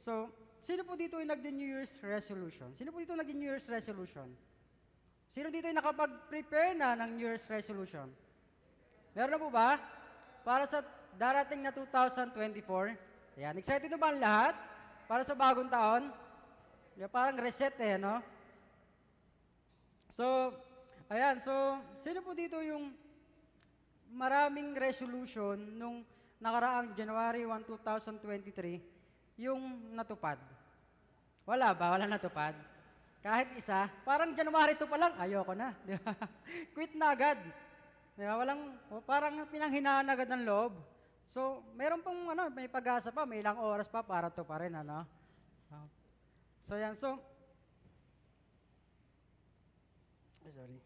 So, sino po dito yung nag-New Year's resolution? Sino po dito nag-New Year's resolution? Sino dito yung nakapag-prepare na ng New Year's resolution? Meron na po ba? Para sa darating na 2024? Ayan, excited na ba ang lahat? Para sa bagong taon? Yung parang reset no? So, ayan, so, sino po dito yung maraming resolution nung nakaraang January 1, 2023, yung natupad? Wala ba? Wala natupad? Kahit isa? Parang January 2 pa lang, ayoko na. Di ba? Quit na agad. Di ba? Parang pinanghinaan agad ng loob. So, meron pong may pag-asa pa, may ilang oras pa para to pa rin, So, yan. So, sorry.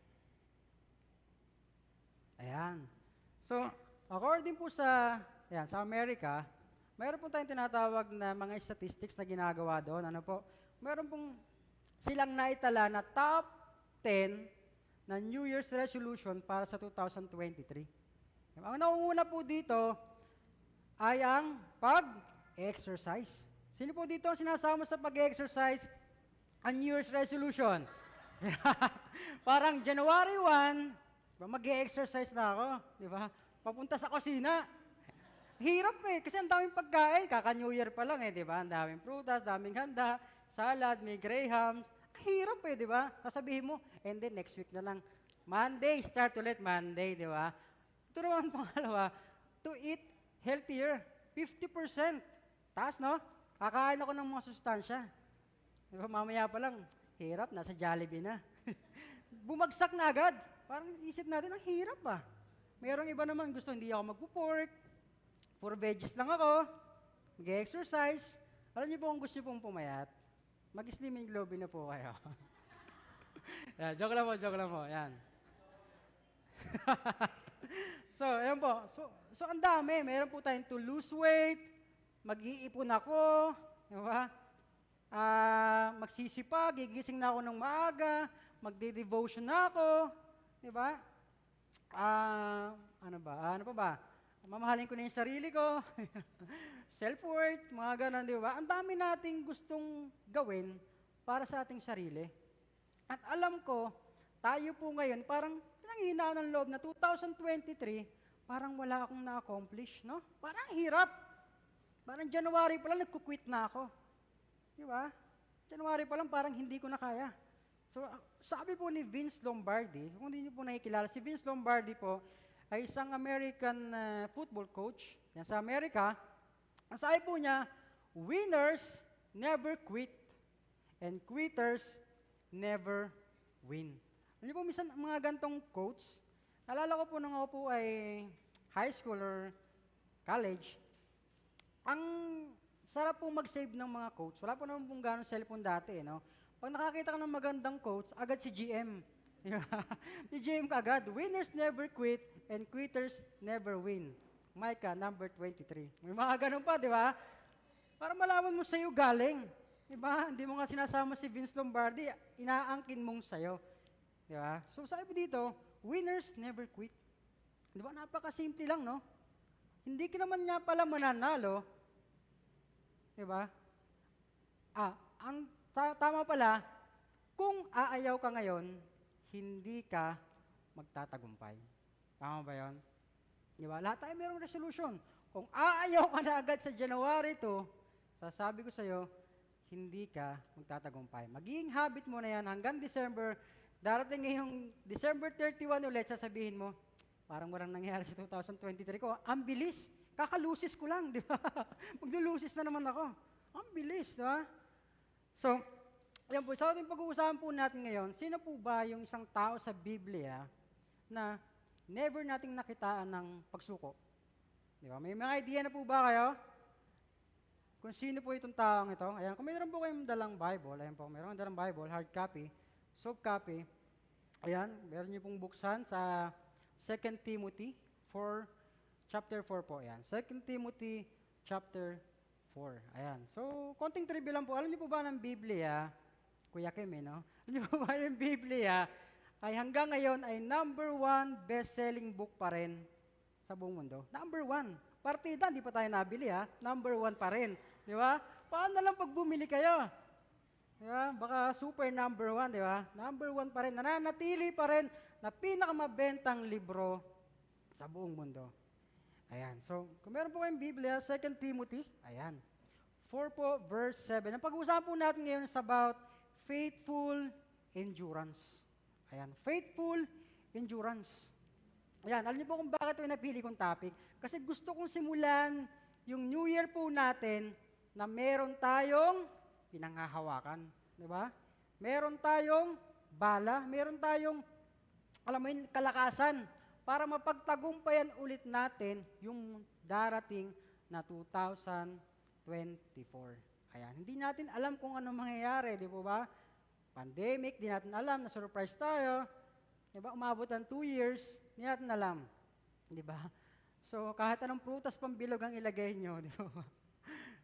Ayan. So, according po sa Amerika, mayroon po tayong tinatawag na mga statistics na ginagawa doon. Meron pong silang naitala na top 10 na New Year's resolution para sa 2023. Ang naunguna po dito ay ang pag-exercise. Sino po dito ang sinasama sa pag-exercise ang New Year's resolution? Parang January 1, mag-exercise na ako, di ba? Papunta sa kusina. Hirap kasi ang daming pagkain. Kaka-New Year pa lang di ba? Ang daming prutas, daming handa, salad, may grahams. Hirap di ba? Sasabihin mo, and then next week na lang. Monday, start ulit Monday, di ba? Ito naman pangalawa, to eat healthier. 50%. Taas, no? Kakain ako ng mga sustansya. Di ba? Mamaya pa lang, hirap, nasa Jollibee na. Bumagsak na agad. Parang isip natin, ang hirap ba? Mayroong iba naman gusto, hindi ako magpo-pork, puro veggies lang ako, mag-exercise. Alam niyo po kung gusto niyo pong pumayat, mag-slim and globin na po kayo. Yan, joke lang po. Yan. So, ayan po. So ang dami. Meron po tayong to lose weight, mag-iipon ako, di ba? Magsisipag, gigising na ako ng maaga, magde-devotion na ako, di ba? Ano pa ba? Mamahalin ko na yung sarili ko, self-worth, mga ganun, di ba? Ang dami nating gustong gawin para sa ating sarili. At alam ko, tayo po ngayon, parang pinanghihinaan ng loob na 2023, parang wala akong na-accomplish, no? Parang hirap. Parang January pa lang, nagkukwit na ako. Di ba? January pa lang, parang hindi ko na kaya. So, sabi po ni Vince Lombardi, kung hindi niyo po nakikilala, si Vince Lombardi po ay isang American football coach yan sa Amerika. Ang sabi po niya, winners never quit and quitters never win. Alam niyo po, minsan mga gantong quotes, naalala ko po nung ako po ay high school or college, ang sarap po mag-save ng mga quotes. Wala po naman pong gano'ng cellphone dati, no? Pag nakakita ka ng magandang quotes, agad si GM. Si GM ka agad, winners never quit and quitters never win. Micah, number 23. May mga ganun pa, di ba? Para malaman mo sa'yo galing. Di ba? Hindi mo nga sinasama si Vince Lombardi, inaangkin mong sa'yo. Di ba? So sabi po dito, winners never quit. Di ba? Napakasimple lang, no? Hindi ka naman niya pala mananalo. Di ba? Tama pala, kung aayaw ka ngayon, hindi ka magtatagumpay. Tama ba yun? Di ba? Lahat tayo mayroong resolution. Kung aayaw ka na agad sa January 2, sasabi ko sa'yo, hindi ka magtatagumpay. Magiging habit mo na yan hanggang December. Darating ngayong December 31 ulit, sasabihin mo, parang walang nangyari sa 2023 ko. Ang bilis. Kakalusis ko lang, di ba? Maglulusis na naman ako. Ang bilis, di ba? So, yan po, sa ating pag-uusapan po natin ngayon, sino po ba yung isang tao sa Biblia na never nating nakitaan ng pagsuko? Di ba? May mga idea na po ba kayo? Kung sino po itong taong ito? Ayan, kung mayroon po kayong dalang Bible, ayan po, mayroon dalang Bible, hard copy, soft copy, ayan, meron niyo pong buksan sa 2 Timothy 4, chapter 4 po, ayan. 2 Timothy chapter 4, ayan. So, konting trivia lang po. Alam niyo po ba ng Biblia, Kuya Kim, no? Alam niyo po ba yung Biblia ay hanggang ngayon ay number 1 best-selling book pa rin sa buong mundo? Number 1. Partida, hindi pa tayo nabili, Number 1 pa rin. Di ba? paano na lang pag bumili kayo? Di ba? Baka super number one, di ba? Number one pa rin, nananatili pa rin na pinakamabentang libro sa buong mundo. Ayan. So, kung meron po kayong Biblia, 2 Timothy, ayan. 4 po, verse 7. Ang pag-uusapan po natin ngayon is about faithful endurance. Ayan. Faithful endurance. Ayan. Alam niyo po kung bakit ito yung napili kong topic? Kasi gusto kong simulan yung New Year po natin na meron tayong pinanghahawakan. Di ba? Meron tayong bala, meron tayong, alam mo yun, kalakasan para mapagtagumpayan ulit natin yung darating na 2024. Ayan, hindi natin alam kung ano mangyayari, di ba? Pandemic, di natin alam, na-surprise tayo. Di ba? Umabot ng 2 years, di natin alam. Di ba? So, kahit anong prutas pambilog ang ilagay nyo, di ba?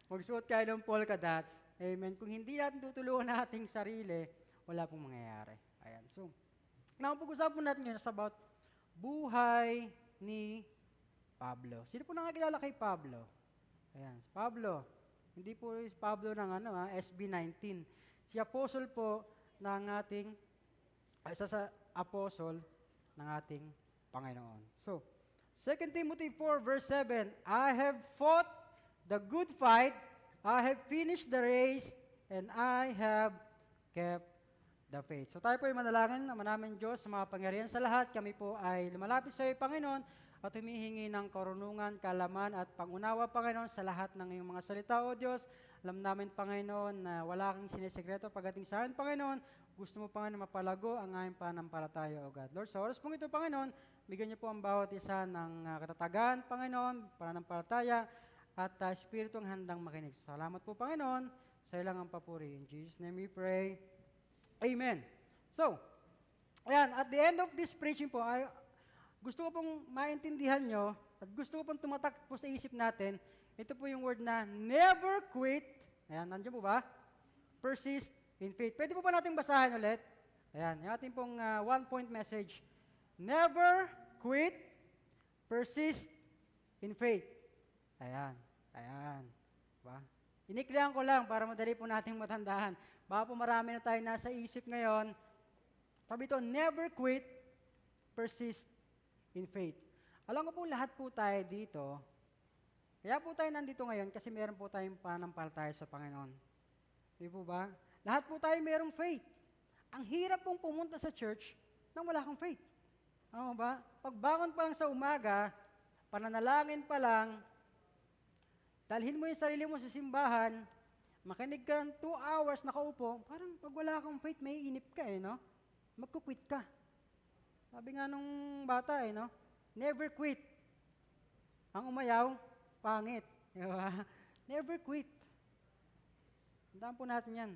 Magsuot kayo ng polka dots. Amen. Kung hindi natin tutulungan nating sarili, wala pong mangyayari. Ayan. So, pag-usapan po natin ngayon about buhay ni Pablo. Sino po nakakilala kay Pablo? Ayan. Si Pablo. Hindi po si Pablo ng SB19. Si apostle po ng ating, isa sa apostle ng ating Panginoon. So, 2 Timothy 4 verse 7, I have fought the good fight, I have finished the race, and I have kept the faith. So tayo po ay manalangin, Ama namin Diyos, sa mga pangyarihan sa lahat, kami po ay lumalapit sa iyo, Panginoon, at humihingi ng karunungan, kalaman, at pangunawa, Panginoon, sa lahat ng iyong mga salita, O Diyos. Alam namin, Panginoon, na wala kang sinisekreto pagdating sa akin, Panginoon. Gusto mo, Panginoon, mapalago ang aming panampalataya, O God. Lord, sa oras pong ito, Panginoon, bigyan niyo po ang bawat isa ng katatagan, Panginoon, pananampalataya, at Espiritu ang handang makinig. Salamat po, Panginoon. Sa iyo lang ang papuri. In Jesus' name we pray. Amen. So, ayan, at the end of this preaching po, gusto ko pong maintindihan nyo, at gusto ko pong tumatak po sa isip natin, ito po yung word na never quit. Ayan, nandiyan po ba? Persist in faith. Pwede po ba natin basahin ulit? Ayan, yung ating pong one-point message. Never quit, persist in faith. Ayan. Ayan. Diba? Iniklihan ko lang para madali po nating matandaan. Baka po marami na tayo nasa isip ngayon. Sabi ito, never quit, persist in faith. Alam ko po lahat po tayo dito. Kaya po tayo nandito ngayon kasi meron po tayong panampalataya sa Panginoon. Di po ba? Lahat po tayo merong faith. Ang hirap pong pumunta sa church nang wala kang faith. Ano ba? Pagbangon pa lang sa umaga, pananalangin pa lang, dalhin mo yung sarili mo sa simbahan, makinig ka ng 2 hours nakaupo, parang pag wala kang faith, may inip ka no? Magkukwit ka. Sabi nga nung bata no? Never quit. Ang umayaw, pangit. Diba? Never quit. Tandaan po natin yan.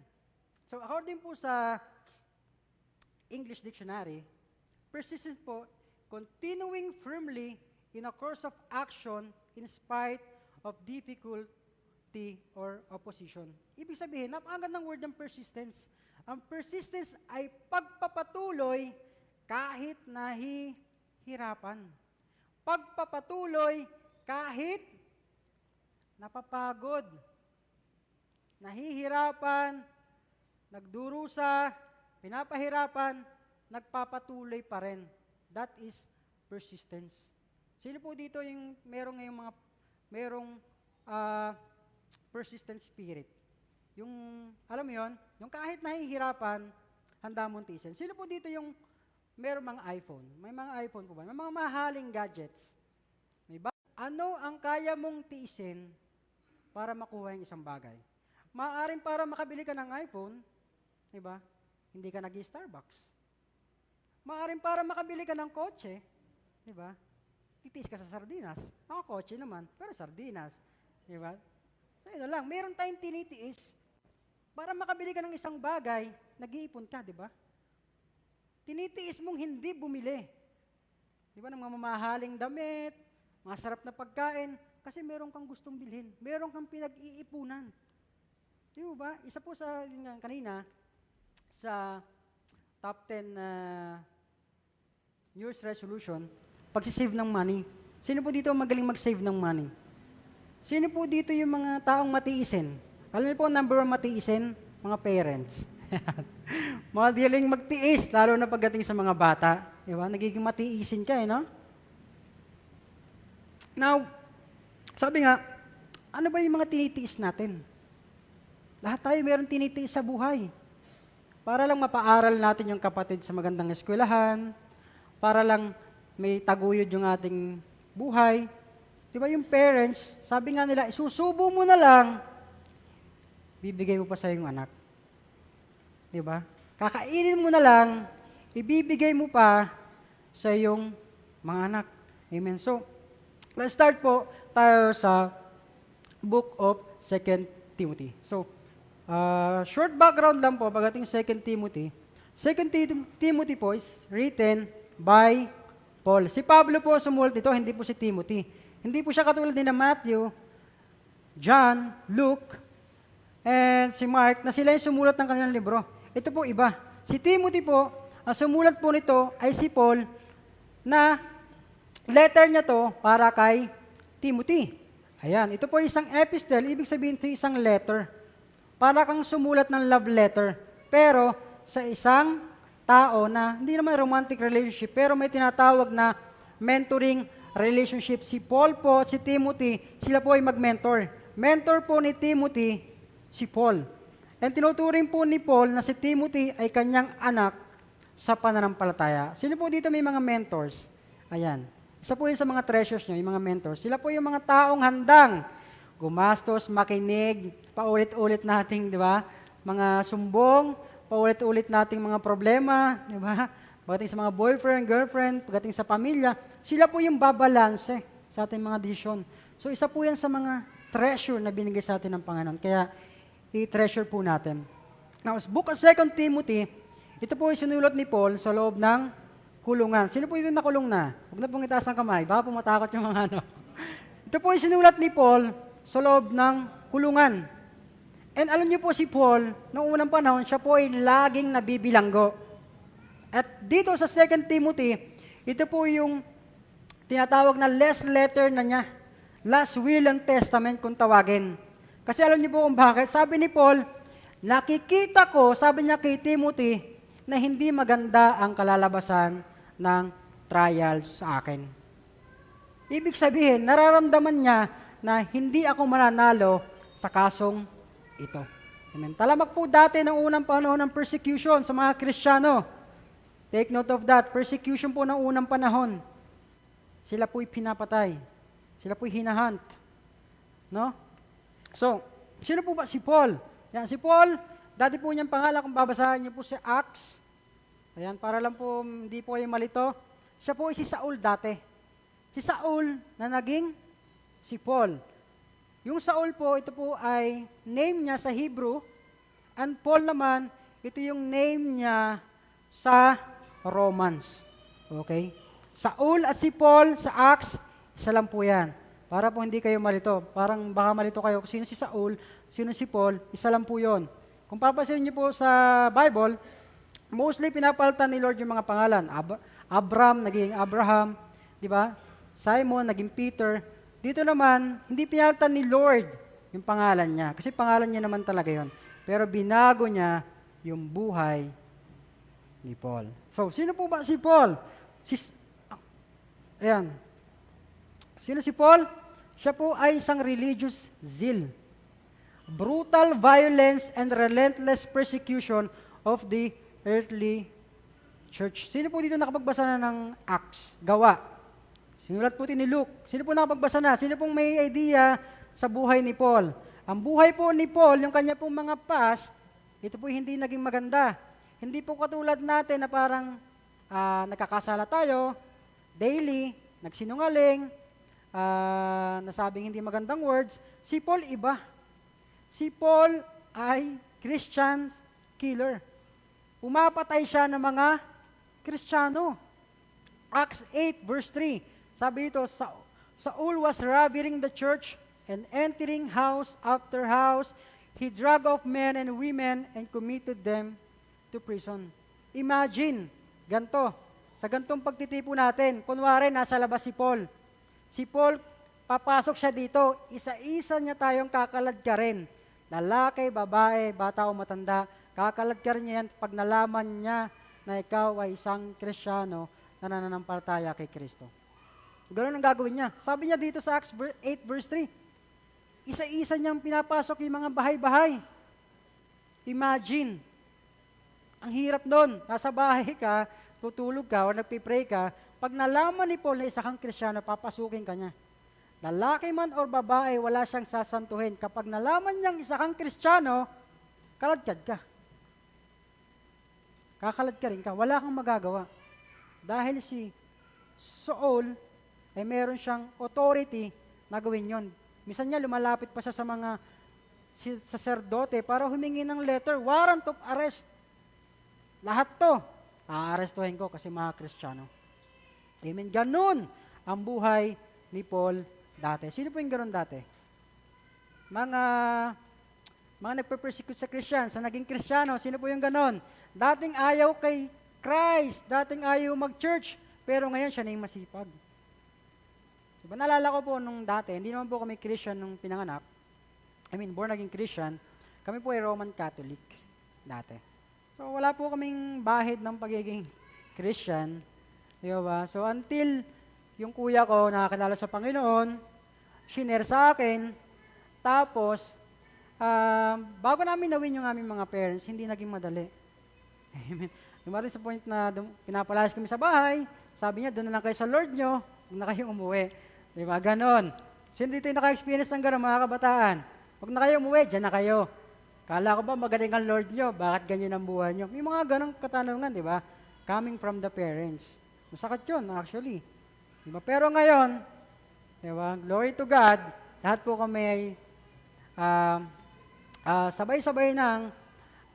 So according po sa English Dictionary, persistent po, continuing firmly in a course of action in spite of difficulty or opposition. Ibig sabihin, napakagandang word ng persistence. Ang persistence ay pagpapatuloy kahit nahihirapan. Pagpapatuloy kahit napapagod, nahihirapan, nagdurusa, pinapahirapan, nagpapatuloy pa rin. That is persistence. Sino po dito yung merong persistent spirit? Yung, alam mo yun, yung kahit nahihirapan, handa mong tiisin. Sino po dito yung merong mga iPhone? May mga iPhone po ba? May mga mahaling gadgets. Ano ang kaya mong tiisin para makuha yung isang bagay? Maaaring para makabili ka ng iPhone, di ba? Hindi ka nag-Starbucks. Maaaring para makabili ka ng kotse, di ba? Titiis ka sa sardinas. Ako, kotse naman, pero sardinas. Di ba? So, ito lang. Meron tayong tinitiis. Para makabili ka ng isang bagay, nag-iipon ka, di ba? Tinitiis mong hindi bumili. Di ba? Ng mga mamahaling damit, mga sarap na pagkain, kasi meron kang gustong bilhin. Meron kang pinag-iipunan. Di ba? Isa po sa, yun nga, kanina, sa top 10 New Year's resolution, pagsisave ng money. Sino po dito magaling mag-save ng money? Sino po dito yung mga taong matiisin? Alam niyo po, number one matiisin, mga parents. Madaling magtiis, lalo na pagdating sa mga bata. Di ba? Nagiging matiisin ka, no? Now, sabi nga, ano ba yung mga tinitiis natin? Lahat tayo meron tinitiis sa buhay. Para lang mapaaral natin yung kapatid sa magandang eskwelahan, para lang may taguyod yung ating buhay. Di ba yung parents, sabi nga nila, isusubo mo na lang, bibigay mo pa sa yung anak. Di ba? Kakainin mo na lang, ibibigay mo pa sa yung mga anak. Amen. So, let's start po tayo sa book of 2 Timothy. So, short background lang po pagdating 2 Timothy. 2 Timothy po is written by Paul. Si Pablo po sumulat nito, hindi po si Timothy. Hindi po siya katulad din na Matthew, John, Luke, and si Mark, na sila yung sumulat ng kanilang libro. Ito po iba. Si Timothy po, ang sumulat po nito ay si Paul, na letter niya to para kay Timothy. Ayan, ito po isang epistle, ibig sabihin ito isang letter. Para kang sumulat ng love letter, pero sa isang tao na hindi naman romantic relationship, pero may tinatawag na mentoring relationship. Si Paul po, si Timothy, sila po ay mag-mentor. Mentor po ni Timothy, si Paul. And tinuturing po ni Paul na si Timothy ay kanyang anak sa pananampalataya. Sino po dito may mga mentors? Ayan. Isa po yun sa mga treasures nyo, yung mga mentors. Sila po yung mga taong handang gumastos, makinig, paulit-ulit nating, di ba? Mga sumbong, paulit-ulit nating mga problema, di ba? Pagdating sa mga boyfriend, girlfriend, pagdating sa pamilya, sila po yung babalanse sa ating mga desisyon. So isa po yan sa mga treasure na binigay sa atin ng Panginoon. Kaya i-treasure po natin. Now, sa book of 2 Timothy, ito po yung sinulat ni Paul sa loob ng kulungan. Sino po yung nakulong na? Huwag na pong itaas ang kamay, baka po matakot yung mga ano. Ito po yung sinulat ni Paul sa loob ng kulungan. And alam niyo po si Paul, noong unang panahon, siya po ay laging nabibilanggo. At dito sa 2 Timothy, ito po yung tinatawag na last letter na niya. Last will and testament kung tawagin. Kasi alam niyo po kung bakit. Sabi ni Paul, nakikita ko, sabi niya kay Timothy, na hindi maganda ang kalalabasan ng trials sa akin. Ibig sabihin, nararamdaman niya na hindi ako mananalo sa kasong ito. Amen. Talamak po dati ng unang panahon ng persecution sa mga Kristiyano. Take note of that. Persecution po ng unang panahon. Sila po'y pinapatay. Sila po'y hinahunt. No? So, sino po ba si Paul? Yan, si Paul, dati po niyang pangalan, kung babasahin niyo po si Acts. Ayan, para lang po, hindi po kayo malito. Siya po ay si Saul dati. Si Saul na naging si Paul. Yung Saul po, ito po ay name niya sa Hebrew, and Paul naman, ito yung name niya sa Romans. Okay? Saul at si Paul sa Acts, isa lang po yan. Para po hindi kayo malito. Parang baka malito kayo. Sino si Saul, sino si Paul, isa lang po yon. Kung papasin niyo po sa Bible, mostly pinapalitan ni Lord yung mga pangalan. Abram, naging Abraham, di ba? Simon, naging Peter. Dito naman, hindi pinalitan ni Lord yung pangalan niya. Kasi pangalan niya naman talaga yon. Pero binago niya yung buhay ni Paul. So, sino po ba si Paul? Ayan. Sino si Paul? Siya po ay isang religious zeal. Brutal violence and relentless persecution of the earthly church. Sino po dito nakapagbasa na ng Acts? Gawa. Sinulat po ni Luke. Sino po nakapagbasa na? Sino pong may idea sa buhay ni Paul? Ang buhay po ni Paul, yung kanya pong mga past, ito po hindi naging maganda. Hindi po katulad natin na parang nagkakasala tayo, daily, nagsinungaling, nasabing hindi magandang words. Si Paul iba. Si Paul ay Christian killer. Umapatay siya ng mga Kristiyano. Acts 8 verse 3. Sabi ito, Saul was ravaging the church and entering house after house. He dragged off men and women and committed them to prison. Imagine, ganto. Sa gantong pagtitipo natin, kunwari nasa labas si Paul. Si Paul, papasok siya dito, isa-isa niya tayong kakalad ka rin. Lalaki, babae, bata o matanda, kakaladkar niya yan pag nalaman niya na ikaw ay isang Kristiyano na nananampalataya kay Kristo. Ganun ang gagawin niya. Sabi niya dito sa Acts 8 verse 3, isa-isa niyang pinapasok yung mga bahay-bahay. Imagine, ang hirap nun. Nasa bahay ka, tutulog ka, o nagpipray ka, pag nalaman ni Paul na isa kang Kristiyano, papasukin ka niya. Lalaki man o babae, wala siyang sasantuhin. Kapag nalaman niyang isa kang Kristiyano, kaladkad ka. Kakalad ka rin ka, wala kang magagawa. Dahil si Saul ay meron siyang authority na gawin yon. Minsan niya lumalapit pa siya sa mga saserdote para humingi ng letter, warrant of arrest. Lahat to, aarestuhin ko kasi mga Kristiyano. Amen. Ganun ang buhay ni Paul dati. Sino po yung ganun dati? Mga nagpe-persecute sa Christians, na naging Kristiyano, sino po yung ganun? Dating ayaw kay Christ, dating ayaw mag-church, pero ngayon siya na yung masipag. Diba, naalala ko po nung dati, hindi naman po kami Christian nung pinanganak, born again Christian, kami po ay Roman Catholic dati. So wala po kaming bahid ng pagiging Christian, diba? So until yung kuya ko nakakilala sa Panginoon, shinare sa akin, tapos, bago namin nawin yung aming mga parents, hindi naging madali. Amen. Dumating sa point na pinapalayas kami sa bahay, sabi niya, doon na lang kayo sa Lord nyo, huwag na kayong umuwi. Diba? Ganon. Sino dito yung naka-experience ng gano'n, mga kabataan? Huwag na kayo umuwi, dyan na kayo. Kala ko ba magaling ang Lord nyo? Bakit ganyan ang buhay nyo? May mga ganong katanungan, di ba? Coming from the parents. Masakit yun, actually. Diba? Pero ngayon, diba? Glory to God, lahat po kami ay sabay-sabay nang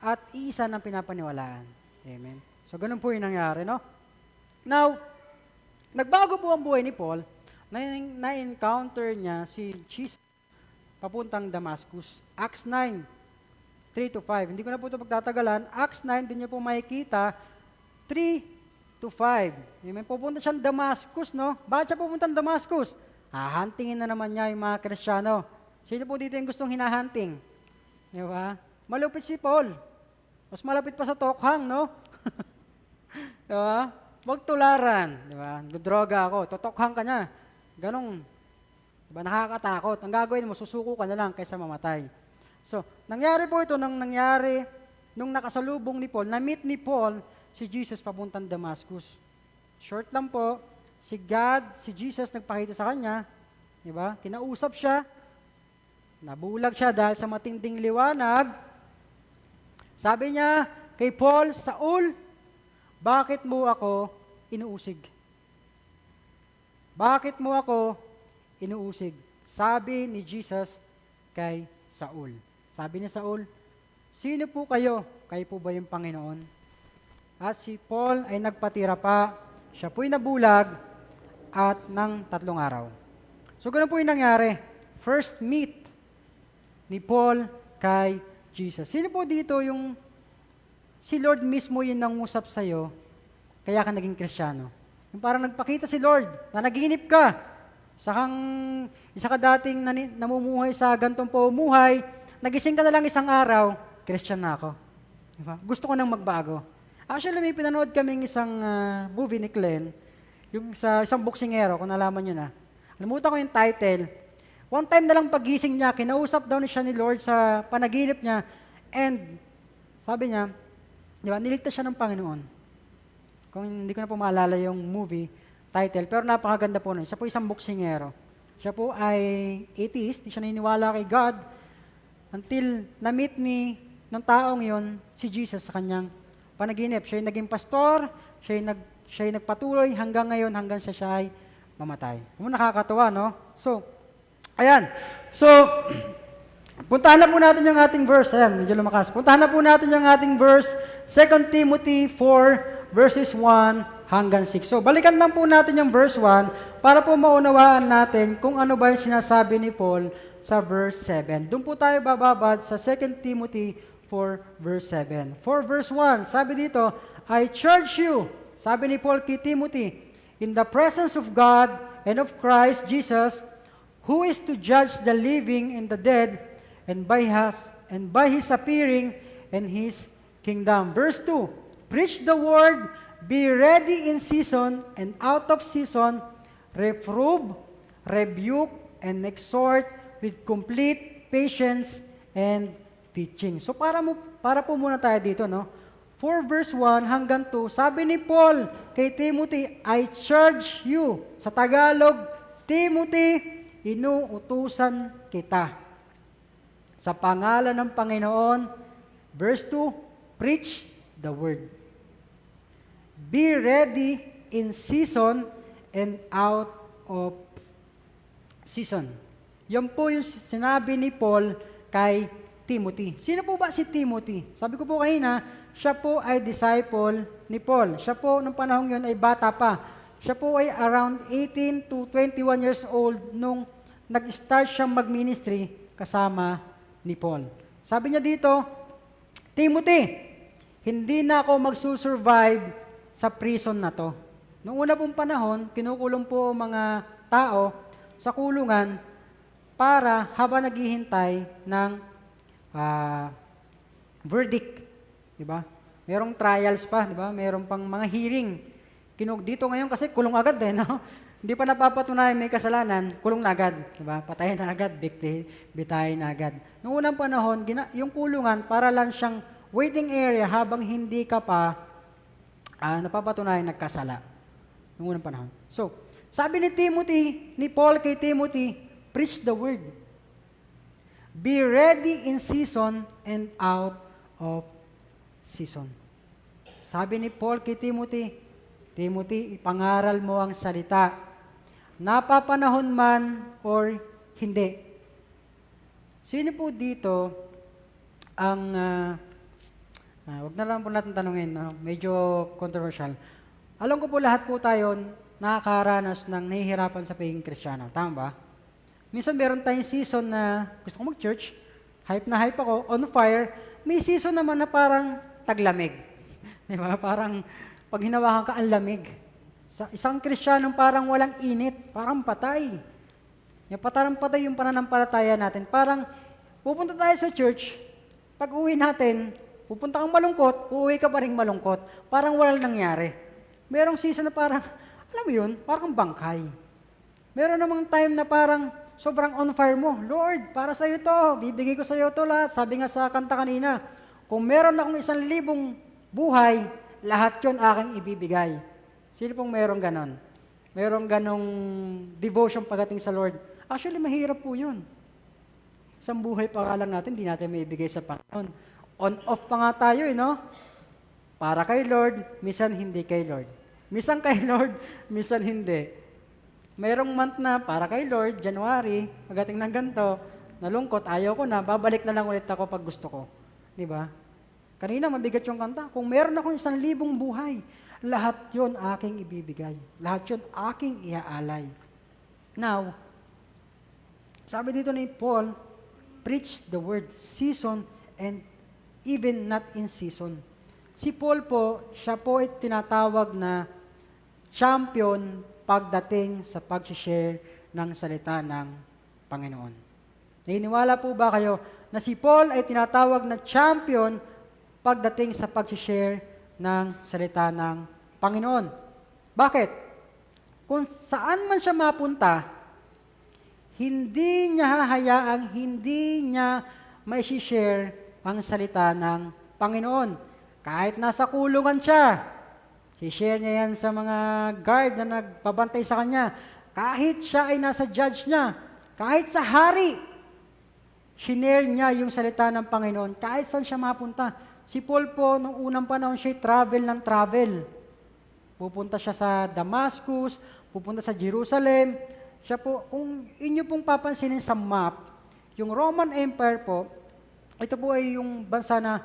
at iisa ng pinapaniwalaan. Amen. So, ganun po yung nangyari, no? Now, nagbago po ang buhay ni Paul, na-encounter niya si Jesus papuntang Damascus. Acts 9, 3-5. Hindi ko na po ito pagtatagalan. Acts 9, doon niyo po makikita, 3-5. Amen. Pupunta siyang Damascus, no? Bakit siya pupuntang Damascus? Hahantingin na naman niya yung mga Kristiyano. Sino po dito yung gustong hinahunting? Di ba? Malupit si Paul. Mas malapit pa sa Tokhang, no? Di ba? Huwag tularan. Di ba? Droga ako. Totokhang ka niya. Ganong, di ba? Nakakatakot. Ang gagawin mo, susuko ka na lang kaysa mamatay. So, nangyari po ito nung nakasalubong ni Paul, na-meet ni Paul si Jesus papuntang Damascus. Short lang po, si Jesus nagpakita sa kanya, di ba? Kinausap siya, nabulag siya dahil sa matinding liwanag. Sabi niya kay Paul, Saul, bakit mo ako inuusig? Bakit mo ako inuusig? Sabi ni Jesus kay Saul. Sabi ni Saul, sino po kayo? Kayo po ba yung Panginoon? At si Paul ay nagpatira pa, siya po'y nabulag at ng 3 araw. So, ganun po yung nangyari. First meet ni Paul kay Jesus. Sino po dito yung si Lord mismo yung nangusap sa'yo, kaya ka naging Kristiyano? Yung parang nagpakita si Lord, na naginip ka, isa ka dating namumuhay sa gantong pamumuhay, nagising ka na lang isang araw, Christian na ako. Diba? Gusto ko nang magbago. Actually, may pinanood kaming isang movie ni Glenn, yung sa isang boksingero, kung nalaman nyo na. Limutan ko yung title. One time na lang pagising niya, kinausap daw siya ni Lord sa panaginip niya, and sabi niya, di ba, niligtas siya ng Panginoon. Kung hindi ko na po maalala yung movie title, pero napakaganda po nun. Siya po isang boksingero. Siya po ay atheist, di siya naniniwala kay God, until na-meet ng taong yon si Jesus sa kanyang panaginip. Siya ay naging pastor, siya ay nagpatuloy hanggang ngayon, hanggang siya ay mamatay. Nakakatawa, no? So, ayan. So, puntahan na po natin yung ating verse. Ayan, medyo lumakas. Puntahan na po natin yung ating verse, 2 Timothy 4, verses 1 hanggang 6. So, balikan lang po natin yung verse 1 para po maunawaan natin kung ano ba yung sinasabi ni Paul sa verse 7. Doon po tayo bababad sa 2 Timothy 4, verse 7. For verse 1, sabi dito, I charge you, sabi ni Paul kay Timothy, in the presence of God and of Christ Jesus, who is to judge the living and the dead, and by and by His appearing and His kingdom. Verse 2, preach the word, be ready in season and out of season, reprove, rebuke, and exhort with complete patience and teaching. So para po muna tayo dito, no? 4 verse 1 hanggang 2, sabi ni Paul kay Timothy, I charge you. Sa Tagalog, Timothy, inuutusan kita. Sa pangalan ng Panginoon, verse 2, preach the word. Be ready in season and out of season. Yan po yung sinabi ni Paul kay Timothy. Sino po ba si Timothy? Sabi ko po kanina, siya po ay disciple ni Paul. Siya po, nung panahon yun, ay bata pa. Siya po ay around 18 to 21 years old nung nag-start siyang mag-ministry kasama ni Paul. Sabi niya dito, Timothy, hindi na ako magsusurvive sa prison na to. Noong una pong panahon, kinukulong po mga tao sa kulungan para habang naghihintay ng verdict. Diba? Merong trials pa, diba? Merong pang mga hearing. Dito ngayon kasi kulong agad no? Hindi pa napapatunayan may kasalanan, kulong na agad, diba? Patayin na agad, bitayin na agad. Noong unang panahon, yung kulungan para lang siyang waiting area habang hindi ka pa napapatunayan nagkasala. Noong unang panahon. So, sabi ni Paul kay Timothy, preach the word. Be ready in season and out of season. Sabi ni Paul kay Timothy, Timothy, ipangaral mo ang salita. Napapanahon man or hindi. Sino po dito ang, wag na lang po natin tanungin, medyo controversial. Alam ko po lahat po tayo nakakaranas ng nahihirapan sa pagiging Kristiyano. Tama ba? Minsan meron tayong season na gusto ko mag-church, hype na hype ako, on fire. May season naman na parang taglamig. Di ba? Parang pag hinawakan ka, ang lamig. Sa isang Kristiyanong parang walang init, parang patay. Parang patay yung pananampalataya natin. Parang pupunta tayo sa church, pag uwi natin, pupunta kang malungkot, uuwi ka pa rin malungkot. Parang walang nangyari. Merong season na parang, alam mo yun, parang bangkay. Meron namang time na parang sobrang on fire mo. Lord, para sa iyo to, bibigay ko sa iyo to lahat. Sabi nga sa kanta kanina, kung meron akong 1,000 buhay, lahat yon aking ibibigay. Sino pong merong ganon? Merong ganong devotion pagdating sa Lord. Actually, mahirap po yun. Isang buhay pa lang natin, di natin maibigay sa Panginoon. On-off pa nga tayo, no? Para kay Lord, minsan hindi kay Lord. Minsan kay Lord, minsan hindi. Mayroong month na para kay Lord, January, pagdating ng ganito, nalungkot, ayaw ko na, babalik na lang ulit ako pag gusto ko. Di ba? Kanina, mabigat yung kanta. Kung meron akong 1,000 buhay, lahat yon aking ibibigay. Lahat yon aking iaalay. Now, sabi dito ni Paul, preach the word, season, and even not in season. Si Paul po, siya po ay tinatawag na champion pagdating sa pag-share ng salita ng Panginoon. Naniniwala po ba kayo na si Paul ay tinatawag na champion pagdating sa pag-share ng salita ng Panginoon? Bakit? Kung saan man siya mapunta, hindi niya hahayaang hindi niya mai-share ang salita ng Panginoon. Kahit nasa kulungan siya, i-share niya yan sa mga guard na nagpabantay sa kanya. Kahit siya ay nasa judge niya, kahit sa hari, shinare niya yung salita ng Panginoon. Kahit saan siya mapunta. Si Paul po, nung unang panahon, siya travel ng travel. Pupunta siya sa Damascus, pupunta sa Jerusalem. Siya po, kung inyo pong papansinin sa map, yung Roman Empire po, ito po ay yung bansa na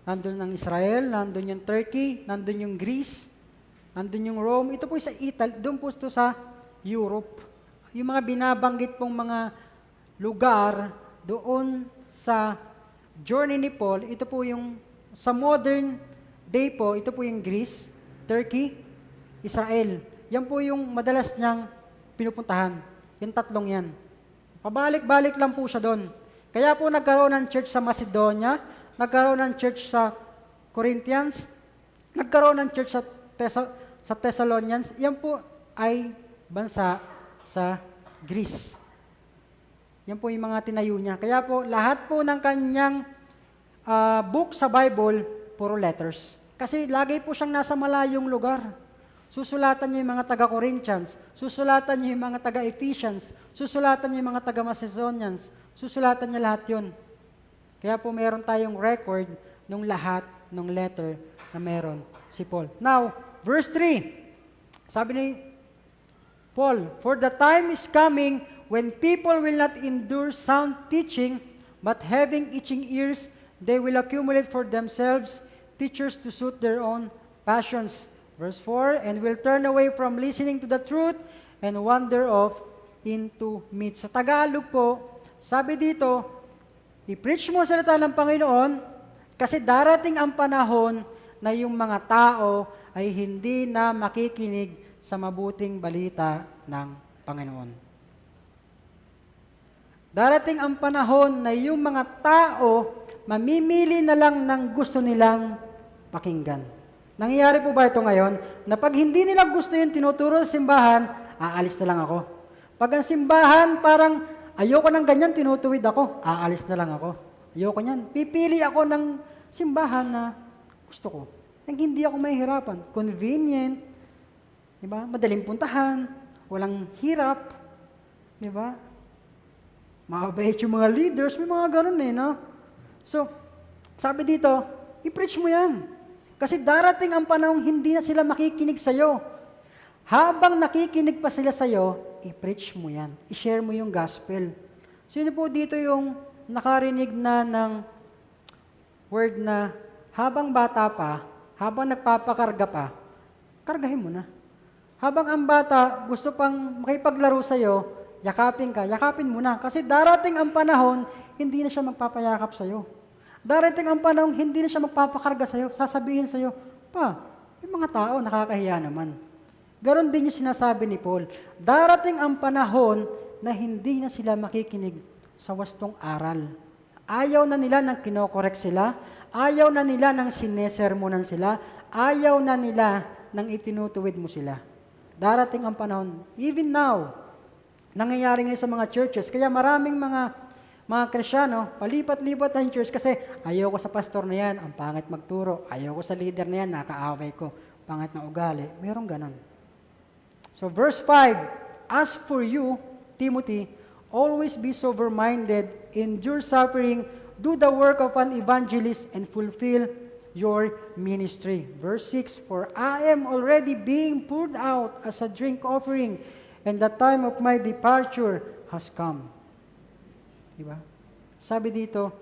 nandun ng Israel, nandun yung Turkey, nandun yung Greece, nandun yung Rome. Ito po sa Italy, doon po ito sa Europe. Yung mga binabanggit pong mga lugar doon sa journey ni Paul, ito po yung sa modern day po, ito po yung Greece, Turkey, Israel. Yan po yung madalas niyang pinupuntahan. Yung tatlong yan. Pabalik-balik lang po siya doon. Kaya po nagkaroon ng church sa Macedonia, nagkaroon ng church sa Corinthians, nagkaroon ng church sa Thessalonians. Yan po ay bansa sa Greece. Yan po yung mga tinayo niya. Kaya po, lahat po ng kanyang book sa Bible, puro letters. Kasi lagi po siyang nasa malayong lugar. Susulatan niya yung mga taga-Corinthians, susulatan niya yung mga taga-Ephesians, susulatan niya yung mga taga-Macedonians, susulatan niya lahat yun. Kaya po meron tayong record ng lahat ng letter na meron si Paul. Now, verse 3, sabi ni Paul, "For the time is coming when people will not endure sound teaching, but having itching ears, they will accumulate for themselves teachers to suit their own passions." Verse 4, "And will turn away from listening to the truth and wander off into myths." Sa Tagalog po, sabi dito, i-preach mo ang salita ng Panginoon kasi darating ang panahon na yung mga tao ay hindi na makikinig sa mabuting balita ng Panginoon. Darating ang panahon na yung mga tao mamimili na lang ng gusto nilang pakinggan. Nangyayari po ba ito ngayon? Na pag hindi nila gusto yung tinuturo sa simbahan, aalis na lang ako. Pag ang simbahan parang ayoko ng ganyan, tinutuwid ako, aalis na lang ako. Ayoko niyan. Pipili ako ng simbahan na gusto ko. Nang hindi ako mahihirapan. Convenient, di ba? Madaling puntahan, walang hirap, di ba? Mabait yung mga leaders, may mga ganun no? So, sabi dito, i-preach mo yan. Kasi darating ang panahong hindi na sila makikinig sa'yo. Habang nakikinig pa sila sa'yo, i-preach mo yan. I-share mo yung gospel. Sino po dito yung nakarinig na ng word na habang bata pa, habang nagpapakarga pa, kargahin mo na. Habang ang bata gusto pang makipaglaro sa'yo, yakapin mo na. Kasi darating ang panahon, hindi na siya magpapayakap sa'yo. Darating ang panahon, hindi na siya magpapakarga sa'yo, sasabihin sa'yo, "Pa, yung mga tao nakakahiya naman." Ganon din yung sinasabi ni Paul. Darating ang panahon na hindi na sila makikinig sa wastong aral. Ayaw na nila nang kinokorek sila, ayaw na nila nang sinesermonan sila, ayaw na nila nang itinutuwid mo sila. Darating ang panahon, even now, nangyayari ngayon sa mga churches, kaya maraming mga Kristyano, palipat-lipat ng church kasi ayoko sa pastor na yan, ang pangit magturo. Ayoko sa leader na yan, nakaaway ko, pangit na ugali. Merong ganon. So verse 5, "As for you, Timothy, always be sober-minded, endure suffering, do the work of an evangelist, and fulfill your ministry." Verse 6, "For I am already being poured out as a drink offering, and the time of my departure has come." Diba? Sabi dito,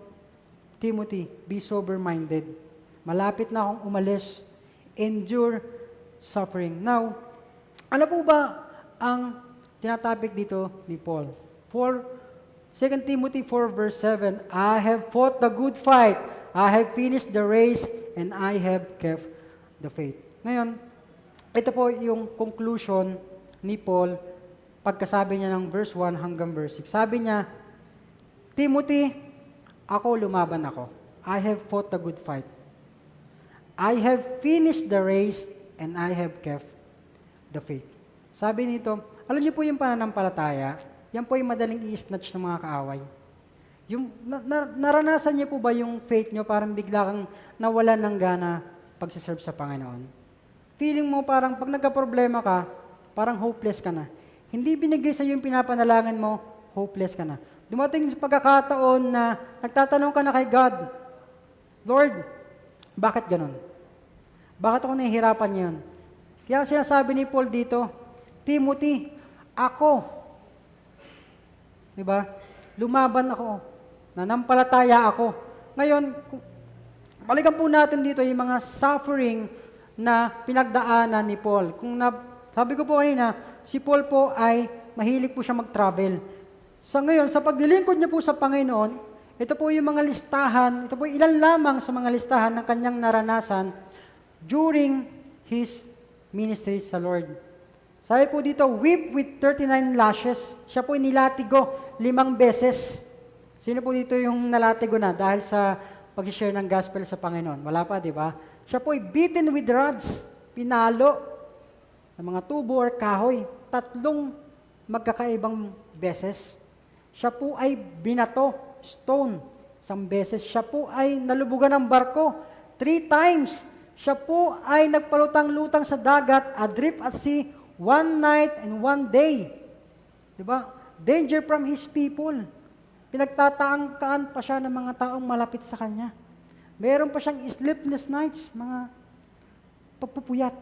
"Timothy, be sober-minded. Malapit na akong umalis. Endure suffering." Now, ano po ba ang tinatopic dito ni Paul? 2 Timothy 4 verse 7, "I have fought the good fight. I have finished the race, and I have kept the faith." Ngayon, ito po yung conclusion ni Paul pagkasabi niya ng verse 1 hanggang verse 6. Sabi niya, "Timothy, ako lumaban ako. I have fought the good fight. I have finished the race, and I have kept the faith." Sabi nito, alam niyo po yung pananampalataya, yan po yung madaling i-snatch ng mga kaaway. Yung, naranasan niyo po ba yung faith niyo parang bigla kang nawalan ng gana pagsiserve sa Panginoon? Feeling mo parang pag nagka-problema ka, parang hopeless ka na. Hindi binigay sa iyo yung pinapanalangin mo, hopeless ka na. Dumating sa pagkakataon na nagtatanong ka na kay God, "Lord, bakit ganun? Bakit ako nahihirapan yan?" Kaya sinasabi ni Paul dito, "Timothy, ako, diba? Lumaban ako, nanampalataya ako." Ngayon, balikan po natin dito yung mga suffering na pinagdaanan ni Paul. Sabi ko po kanina, si Paul po ay mahilig po siya mag-travel. So ngayon, sa paglilingkod niya po sa Panginoon, ito po yung mga listahan, ito po ilan lamang sa mga listahan ng kanyang naranasan during his ministry sa Lord. Sabi po dito, "Whip with 39 lashes." Siya po nilatigo 5 beses Sino po dito yung nalatigo na dahil sa pag-share ng gospel sa Panginoon? Wala pa, di ba? Siya po ay beaten with rods, pinalo ng mga tubo or kahoy, 3 magkakaibang beses. Siya po ay binato, stone, 1 beses. Siya po ay nalubugan ng barko, 3 times. Siya po ay nagpalutang-lutang sa dagat, adrift at sea, 1 night and 1 day. Di ba? Danger from His people. Pinagtataangkaan pa siya ng mga taong malapit sa Kanya. Meron pa siyang sleepless nights, mga pagpupuyat.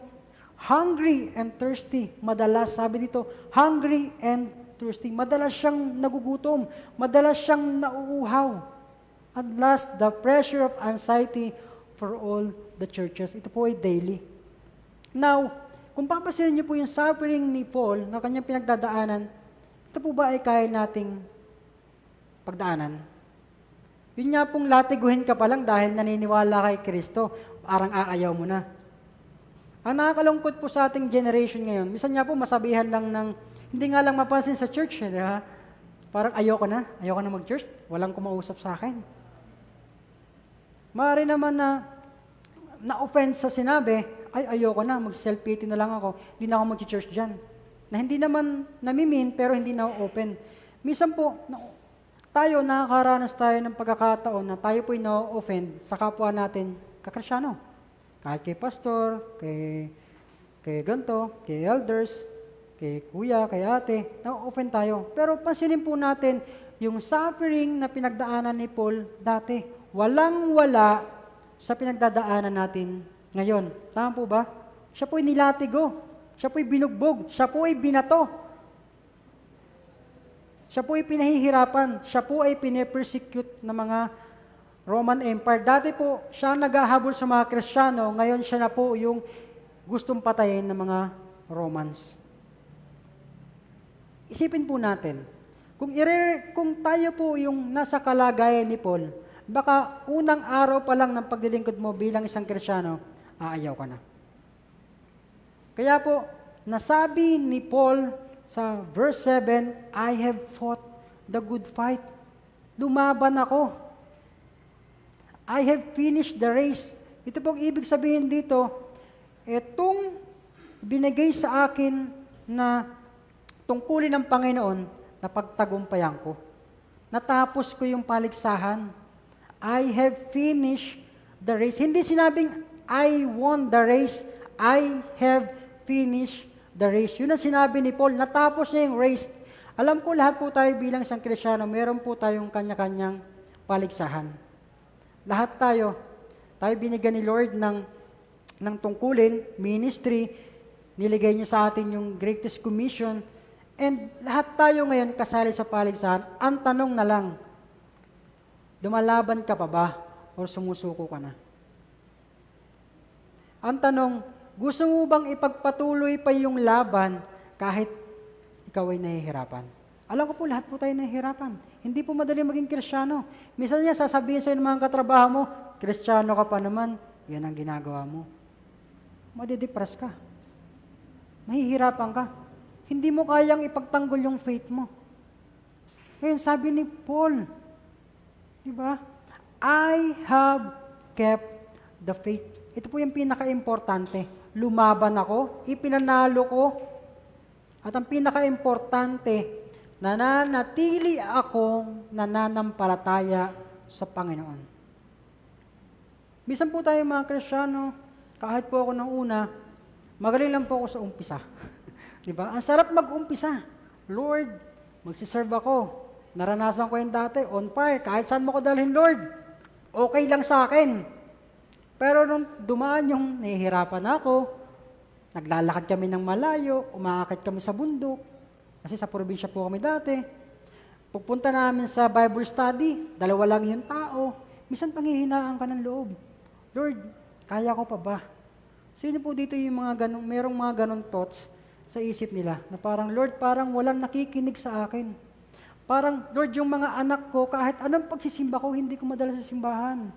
Hungry and thirsty. Madalas, sabi dito, hungry and thirsty. Madalas siyang nagugutom. Madalas siyang nauuhaw. At last, the pressure of anxiety for all the churches. Ito po ay daily. Now, kung papasilin niyo po yung suffering ni Paul na kanyang pinagdadaanan, ito po ba ay kaya nating pagdaanan? Yun nga pong latiguhin ka pa lang dahil naniniwala kay Kristo, parang aayaw mo na. Ang nakakalungkot po sa ating generation ngayon, minsan nga po masabihan lang ng, hindi nga lang mapansin sa church, di ba? Parang ayoko na mag-church, walang kumausap sa akin. Maaari naman na na-offend sa sinabi, ay ayoko na, mag-self-pity na lang ako, hindi na ako mag-church dyan. Na hindi naman namimin, pero hindi na open. Minsan po, tayo, nakakaranas tayo ng pagkakataon na tayo po'y na-offend sa kapwa natin kakristyano. Kahit kay pastor, kay ganto, kay elders, kay kuya, kay ate, na-offend tayo. Pero pansinin po natin yung suffering na pinagdaanan ni Paul dati. Walang-wala sa pinagdadaanan natin ngayon. Tama po ba? Siya po'y nilatigo. Siya po'y binugbog. Siya po'y binato. Siya po ay pinahihirapan. Siya po ay pinipersecute ng mga Roman Empire. Dati po, siya naghahabol sa mga Kristiyano. Ngayon siya na po yung gustong patayin ng mga Romans. Isipin po natin, kung tayo po yung nasa kalagayan ni Paul, baka unang araw pa lang ng paglilingkod mo bilang isang Kristiyano, aayaw ka na. Kaya po, nasabi ni Paul sa verse 7, I have fought the good fight. Lumaban ako. I have finished the race. Ito pong ibig sabihin dito, itong binigay sa akin na tungkulin ng Panginoon na pagtagumpayan ko. Natapos ko yung paligsahan. I have finished the race. Hindi sinabing, I won the race. I have finished the race. Yun ang sinabi ni Paul, natapos niya yung race. Alam ko lahat po tayo bilang isang Kristiyano, meron po tayong kanya-kanyang paligsahan. Lahat tayo binigyan ni Lord ng tungkulin, ministry, niligay niya sa atin yung greatest commission, and lahat tayo ngayon kasali sa paligsahan. Ang tanong na lang, lumalaban ka pa ba o sumusuko ka na? Ang tanong, gusto mo bang ipagpatuloy pa yung laban kahit ikaw ay nahihirapan? Alam ko po, lahat po tayo nahihirapan. Hindi po madali maging Kristiyano. Minsan niya sasabihin sa'yo ng mga katrabaho mo, Kristiyano ka pa naman, yan ang ginagawa mo. Madidepress ka. Mahihirapan ka. Hindi mo kayang ipagtanggol yung faith mo. Ngayon, sabi ni Paul, di ba? I have kept the faith. Ito po yung pinaka-importante. Lumaban ako, ipinanalo ko, at ang pinaka-importante, nananatili akong nananampalataya sa Panginoon. Minsan po tayo mga Kristiyano, kahit po ako nung una, magaling lang po ako sa umpisa. Diba? Ang sarap mag-umpisa. Lord, magsiserve ako. Naranasan ko yung dati, on fire, kahit saan mo ko dalhin, Lord, okay lang sa akin. Pero nung dumaan yung nahihirapan ako, naglalakad kami ng malayo, umaakit kami sa bundok, kasi sa probinsya po kami dati. Pupunta namin sa Bible study, 2 lang yung tao. Minsan panghihinaan ka ng loob. Lord, kaya ko pa ba? Sino po dito yung mga ganong, merong mga ganong thoughts sa isip nila, na parang, Lord, parang walang nakikinig sa akin. Parang, Lord, yung mga anak ko, kahit anong pagsisimba ko, hindi ko madala sa simbahan.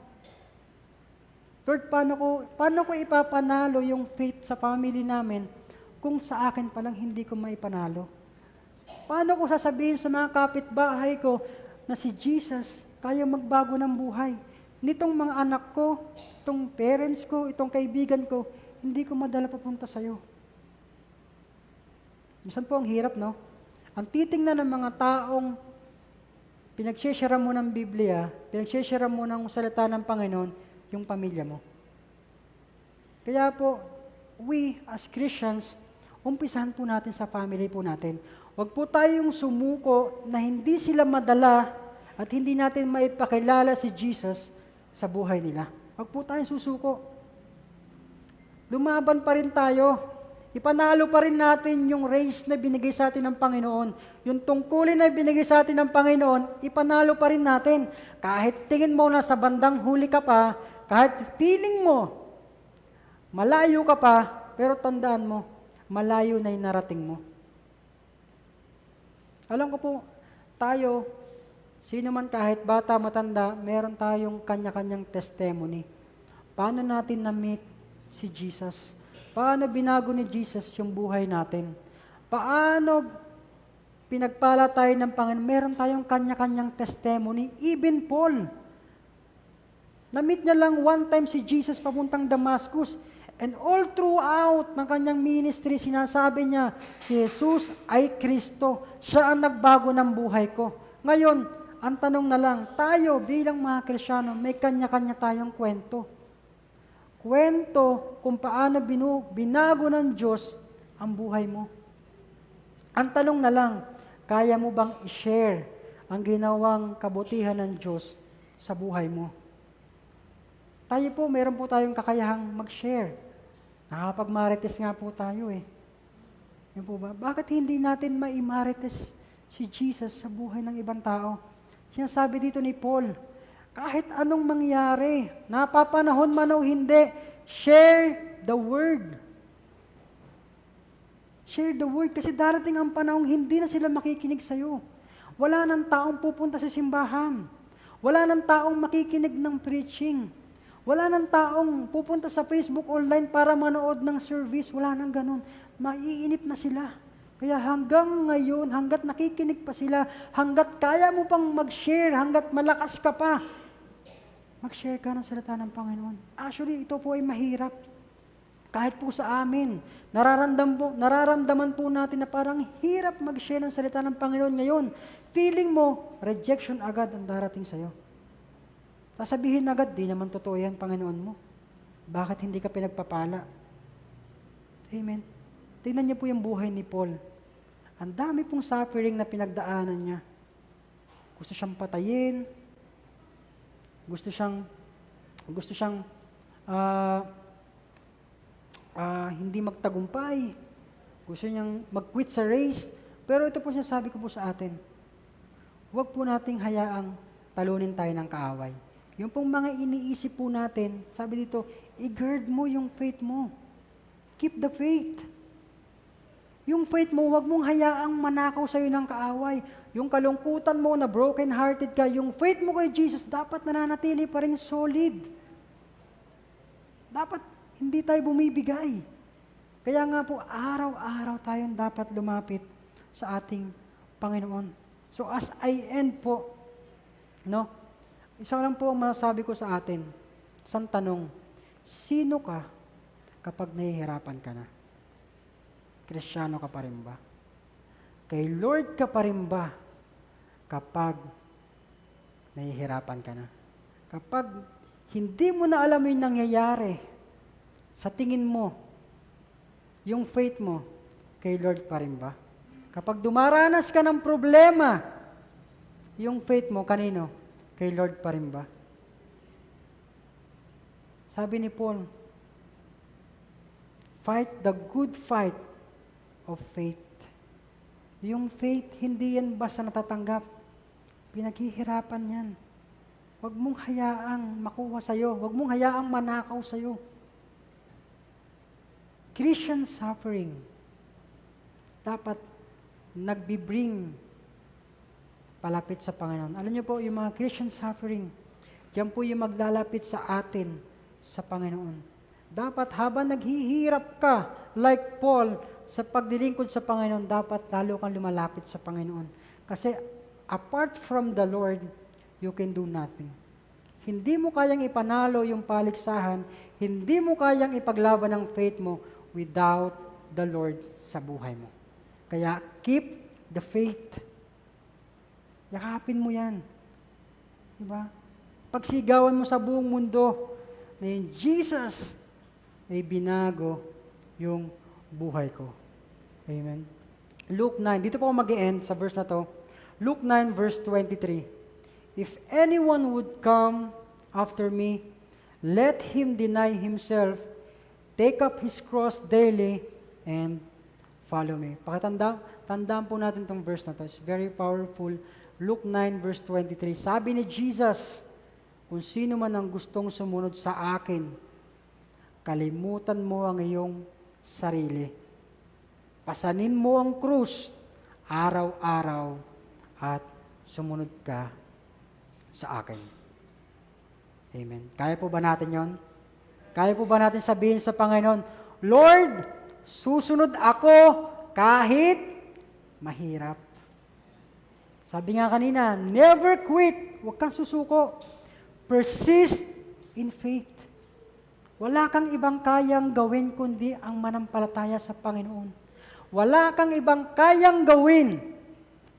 Lord, paano ko ipapanalo yung faith sa family namin kung sa akin palang hindi ko maipanalo? Paano ko sasabihin sa mga kapitbahay ko, na si Jesus kaya magbago ng buhay. Nitong mga anak ko, itong parents ko, itong kaibigan ko, hindi ko madala papunta sa'yo. Minsan po ang hirap, no? Ang titingnan ng mga taong pinagshare mo ng Biblia, pinagshare mo ng salita ng Panginoon, yung pamilya mo. Kaya po, we as Christians, umpisahan po natin sa family po natin. Huwag po tayong sumuko na hindi sila madala at hindi natin maipakilala si Jesus sa buhay nila. Huwag po tayong susuko. Lumaban pa rin tayo. Ipanalo pa rin natin yung race na binigay sa atin ng Panginoon. Yung tungkulin na binigay sa atin ng Panginoon, ipanalo pa rin natin. Kahit tingin mo na sa bandang huli ka pa, kahit feeling mo, malayo ka pa, pero tandaan mo, malayo na yung narating mo. Alam ko po, tayo, sino man kahit bata, matanda, meron tayong kanya-kanyang testimony. Paano natin na-meet si Jesus? Paano binago ni Jesus yung buhay natin? Paano pinagpala tayo ng Panginoon? Meron tayong kanya-kanyang testimony. Even Paul, na-meet niya lang one time si Jesus papuntang Damascus. And all throughout ng kanyang ministry, sinasabi niya, si Jesus ay Kristo. Siya ang nagbago ng buhay ko. Ngayon, ang tanong na lang, tayo bilang mga Kristiyano, may kanya-kanya tayong kwento. Kwento kung paano binago ng Diyos ang buhay mo. Ang tanong na lang, kaya mo bang i-share ang ginawang kabutihan ng Diyos sa buhay mo? Tayo po, meron po tayong kakayahang mag-share. Nakapag-marites nga po tayo eh. Yan po ba? Bakit hindi natin maimarites si Jesus sa buhay ng ibang tao? Sinasabi dito ni Paul, kahit anong mangyari, napapanahon man o hindi, share the word. Share the word kasi darating ang panahong hindi na sila makikinig sa'yo. Wala nang taong pupunta sa simbahan. Wala nang taong makikinig ng preaching. Wala nang taong pupunta sa Facebook online para manood ng service. Wala nang ganun. Maiinip na sila. Kaya hanggang ngayon, hanggat nakikinig pa sila, hanggat kaya mo pang mag-share, hanggat malakas ka pa, mag-share ka ng salita ng Panginoon. Actually, ito po ay mahirap. Kahit po sa amin, nararamdaman po natin na parang hirap mag-share ng salita ng Panginoon ngayon. Feeling mo, rejection agad ang darating sa'yo. Sasabihin agad, di naman totoo yan, Panginoon mo. Bakit hindi ka pinagpapala? Amen. Tingnan niyo po yung buhay ni Paul. Ang dami pong suffering na pinagdaanan niya. Gusto siyang patayin, gusto siyang hindi magtagumpay. Gusto niyang mag-quit sa race. Pero ito po sinasabi ko po sa atin, huwag po nating hayaang talunin tayo ng kaaway. Yung pong mga iniisip po natin, sabi dito, i-guard mo yung faith mo. Keep the faith. Yung faith mo, huwag mong hayaang manakaw sa'yo ng kaaway. Yung kalungkutan mo na broken-hearted ka, yung faith mo kay Jesus, dapat nananatili pa rin solid. Dapat hindi tayo bumibigay. Kaya nga po, araw-araw tayong dapat lumapit sa ating Panginoon. So as I end po, no, isa lang po ang masasabi ko sa atin, isang tanong, sino ka kapag nahihirapan ka na? Kristiyano ka pa rin ba? Kay Lord ka pa rin ba kapag nahihirapan ka na? Kapag hindi mo na alam yung nangyayari, sa tingin mo, yung faith mo, kay Lord pa rin ba? Kapag dumaranas ka ng problema, yung faith mo, kanino? Kay Lord pa rin ba? Sabi ni Paul, fight the good fight of faith. Yung faith, hindi yan basta natatanggap. Pinaghihirapan yan. Huwag mong hayaang makuha sa'yo. Huwag mong hayaang manakaw sa'yo. Christian suffering, dapat nagbibring palapit sa Panginoon. Alam niyo po, yung mga Christian suffering, yan po yung maglalapit sa atin sa Panginoon. Dapat habang naghihirap ka, like Paul, sa pagdilingkod sa Panginoon, dapat lalo kang lumalapit sa Panginoon. Kasi apart from the Lord, you can do nothing. Hindi mo kayang ipanalo yung paligsahan, hindi mo kayang ipaglaban ang faith mo without the Lord sa buhay mo. Kaya, keep the faith. Yakapin mo yan. Diba? Pagsigawan mo sa buong mundo na yung Jesus ay binago yung buhay ko. Amen. Luke 9, dito po ako mag-end sa verse na to. Luke 9 verse 23. If anyone would come after me, let him deny himself, take up his cross daily, and follow me. Tandaan po natin itong verse na to. It's very powerful. Luke 9 verse 23. Sabi ni Jesus, kung sino man ang gustong sumunod sa akin, kalimutan mo ang iyong sarili. Pasanin mo ang krus araw-araw at sumunod ka sa akin. Amen. Kaya po ba natin yon? Kaya po ba natin sabihin sa Panginoon, Lord, susunod ako kahit mahirap. Sabi nga kanina, never quit. Huwag kang susuko. Persist in faith. Wala kang ibang kayang gawin kundi ang manampalataya sa Panginoon. Wala kang ibang kayang gawin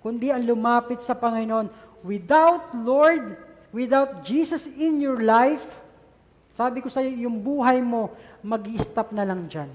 kundi ang lumapit sa Panginoon. Without Lord, without Jesus in your life, sabi ko sa iyo, yung buhay mo, mag-i-stop na lang dyan.